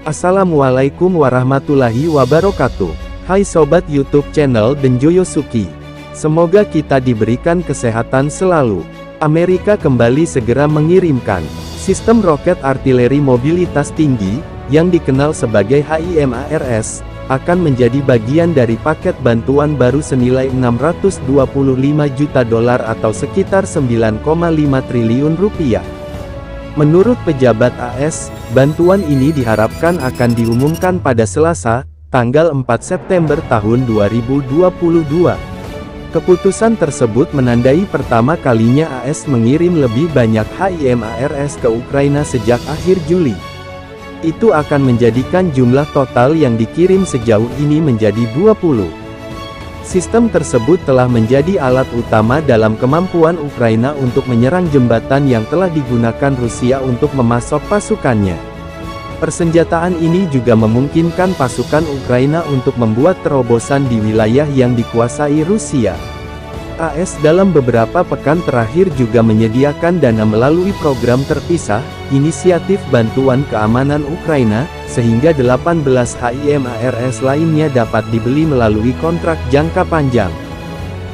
Assalamualaikum warahmatullahi wabarakatuh. Hai Sobat YouTube channel Denjoyosuki. Semoga kita diberikan kesehatan selalu. Amerika kembali segera mengirimkan sistem roket artileri mobilitas tinggi, yang dikenal sebagai HIMARS, akan menjadi bagian dari paket bantuan baru senilai $625 juta atau sekitar 9,5 triliun rupiah. Menurut pejabat AS, bantuan ini diharapkan akan diumumkan pada Selasa, tanggal 4 September tahun 2022. Keputusan tersebut menandai pertama kalinya AS mengirim lebih banyak HIMARS ke Ukraina sejak akhir Juli. Itu akan menjadikan jumlah total yang dikirim sejauh ini menjadi 20. Sistem tersebut telah menjadi alat utama dalam kemampuan Ukraina untuk menyerang jembatan yang telah digunakan Rusia untuk memasok pasukannya. Persenjataan ini juga memungkinkan pasukan Ukraina untuk membuat terobosan di wilayah yang dikuasai Rusia. AS dalam beberapa pekan terakhir juga menyediakan dana melalui program terpisah, Inisiatif Bantuan Keamanan Ukraina, sehingga 18 HIMARS lainnya dapat dibeli melalui kontrak jangka panjang.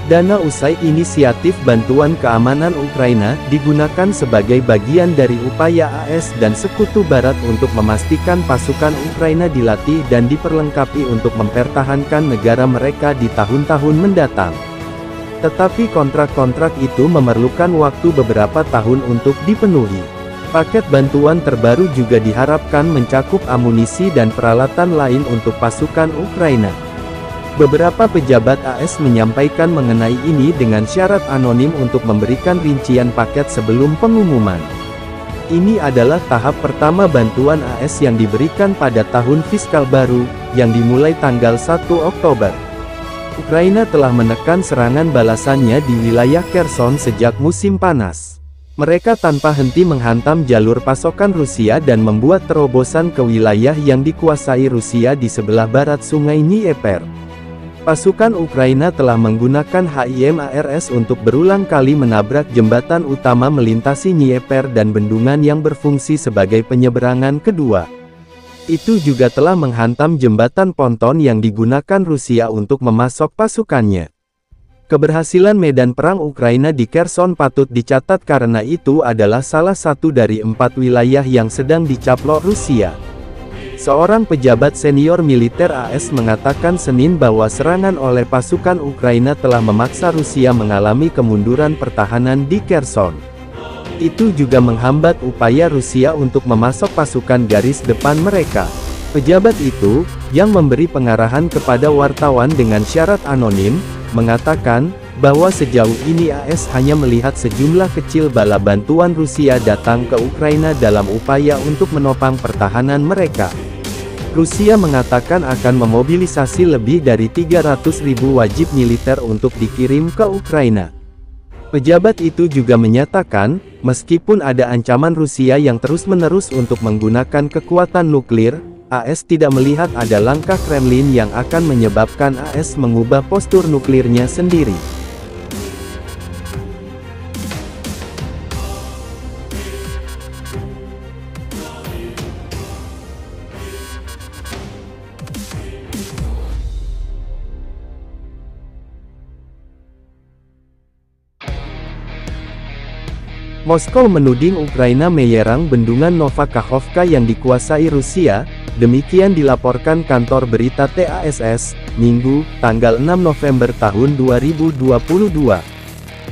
Dana usai Inisiatif Bantuan Keamanan Ukraina digunakan sebagai bagian dari upaya AS dan Sekutu Barat untuk memastikan pasukan Ukraina dilatih dan diperlengkapi untuk mempertahankan negara mereka di tahun-tahun mendatang. Tetapi kontrak-kontrak itu memerlukan waktu beberapa tahun untuk dipenuhi. Paket bantuan terbaru juga diharapkan mencakup amunisi dan peralatan lain untuk pasukan Ukraina. Beberapa pejabat AS menyampaikan mengenai ini dengan syarat anonim untuk memberikan rincian paket sebelum pengumuman. Ini adalah tahap pertama bantuan AS yang diberikan pada tahun fiskal baru, yang dimulai tanggal 1 Oktober. Ukraina telah menekan serangan balasannya di wilayah Kherson sejak musim panas. Mereka tanpa henti menghantam jalur pasokan Rusia dan membuat terobosan ke wilayah yang dikuasai Rusia di sebelah barat Sungai Dnieper. Pasukan Ukraina telah menggunakan HIMARS untuk berulang kali menabrak jembatan utama melintasi Dnieper dan bendungan yang berfungsi sebagai penyeberangan kedua. Itu juga telah menghantam jembatan ponton yang digunakan Rusia untuk memasok pasukannya. Keberhasilan medan perang Ukraina di Kherson patut dicatat karena itu adalah salah satu dari 4 wilayah yang sedang dicaplok Rusia. Seorang pejabat senior militer AS mengatakan Senin bahwa serangan oleh pasukan Ukraina telah memaksa Rusia mengalami kemunduran pertahanan di Kherson. Itu juga menghambat upaya Rusia untuk memasok pasukan garis depan mereka. Pejabat itu, yang memberi pengarahan kepada wartawan dengan syarat anonim, mengatakan bahwa sejauh ini AS hanya melihat sejumlah kecil bala bantuan Rusia datang ke Ukraina dalam upaya untuk menopang pertahanan mereka. Rusia mengatakan akan memobilisasi lebih dari 300.000 wajib militer untuk dikirim ke Ukraina. Pejabat itu juga menyatakan, meskipun ada ancaman Rusia yang terus-menerus untuk menggunakan kekuatan nuklir, AS tidak melihat ada langkah Kremlin yang akan menyebabkan AS mengubah postur nuklirnya sendiri. Moskow menuding Ukraina menyerang bendungan Nova Kakhovka yang dikuasai Rusia, demikian dilaporkan kantor berita TASS, Minggu, tanggal 6 November tahun 2022.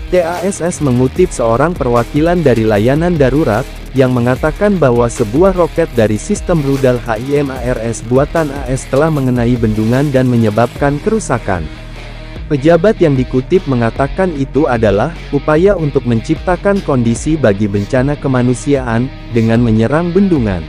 TASS mengutip seorang perwakilan dari layanan darurat, yang mengatakan bahwa sebuah roket dari sistem rudal HIMARS buatan AS telah mengenai bendungan dan menyebabkan kerusakan. Pejabat yang dikutip mengatakan itu adalah upaya untuk menciptakan kondisi bagi bencana kemanusiaan dengan menyerang bendungan.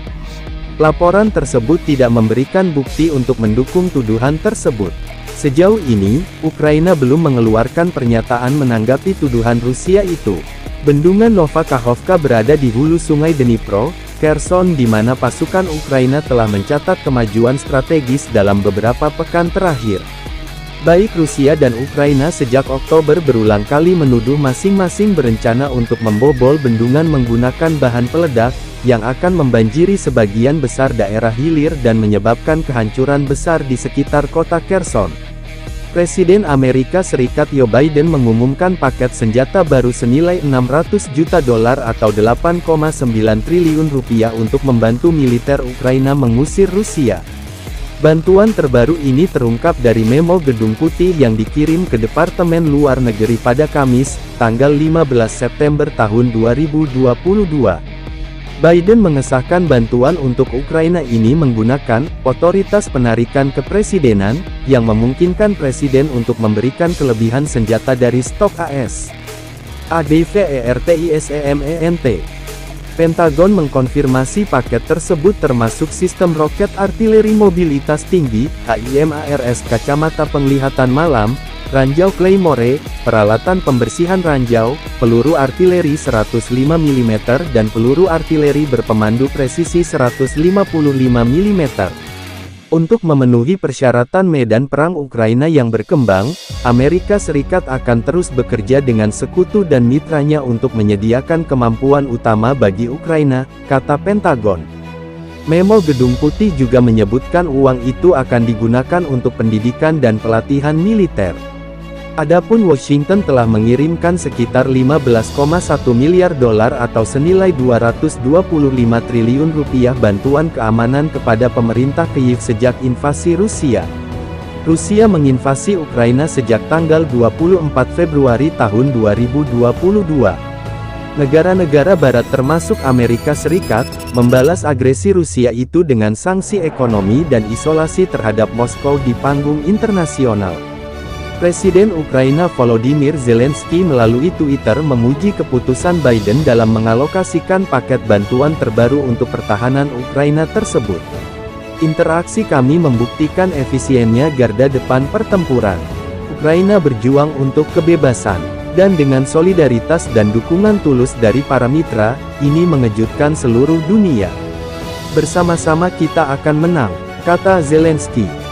Laporan tersebut tidak memberikan bukti untuk mendukung tuduhan tersebut. Sejauh ini, Ukraina belum mengeluarkan pernyataan menanggapi tuduhan Rusia itu. Bendungan Nova Kakhovka berada di hulu sungai Dnipro, Kherson, di mana pasukan Ukraina telah mencatat kemajuan strategis dalam beberapa pekan terakhir. Baik Rusia dan Ukraina sejak Oktober berulang kali menuduh masing-masing berencana untuk membobol bendungan menggunakan bahan peledak, yang akan membanjiri sebagian besar daerah hilir dan menyebabkan kehancuran besar di sekitar kota Kherson. Presiden Amerika Serikat Joe Biden mengumumkan paket senjata baru senilai $600 juta atau 8,9 triliun rupiah untuk membantu militer Ukraina mengusir Rusia. Bantuan terbaru ini terungkap dari memo Gedung Putih yang dikirim ke Departemen Luar Negeri pada Kamis, tanggal 15 September tahun 2022. Biden mengesahkan bantuan untuk Ukraina ini menggunakan otoritas penarikan kepresidenan, yang memungkinkan presiden untuk memberikan kelebihan senjata dari stok AS. ADVERTISEMENT. Pentagon mengkonfirmasi paket tersebut termasuk sistem roket artileri mobilitas tinggi, HIMARS, kacamata penglihatan malam, ranjau Claymore, peralatan pembersihan ranjau, peluru artileri 105 mm dan peluru artileri berpemandu presisi 155 mm. Untuk memenuhi persyaratan medan perang Ukraina yang berkembang, Amerika Serikat akan terus bekerja dengan sekutu dan mitranya untuk menyediakan kemampuan utama bagi Ukraina, kata Pentagon. Memo Gedung Putih juga menyebutkan uang itu akan digunakan untuk pendidikan dan pelatihan militer. Adapun Washington telah mengirimkan sekitar $15,1 miliar atau senilai 225 triliun rupiah bantuan keamanan kepada pemerintah Kyiv sejak invasi Rusia. Rusia menginvasi Ukraina sejak tanggal 24 Februari tahun 2022. Negara-negara barat termasuk Amerika Serikat, membalas agresi Rusia itu dengan sanksi ekonomi dan isolasi terhadap Moskow di panggung internasional. Presiden Ukraina Volodymyr Zelensky melalui Twitter memuji keputusan Biden dalam mengalokasikan paket bantuan terbaru untuk pertahanan Ukraina tersebut. Interaksi kami membuktikan efisiennya garda depan pertempuran. Ukraina berjuang untuk kebebasan. Dan dengan solidaritas dan dukungan tulus dari para mitra, ini mengejutkan seluruh dunia. Bersama-sama kita akan menang, kata Zelensky.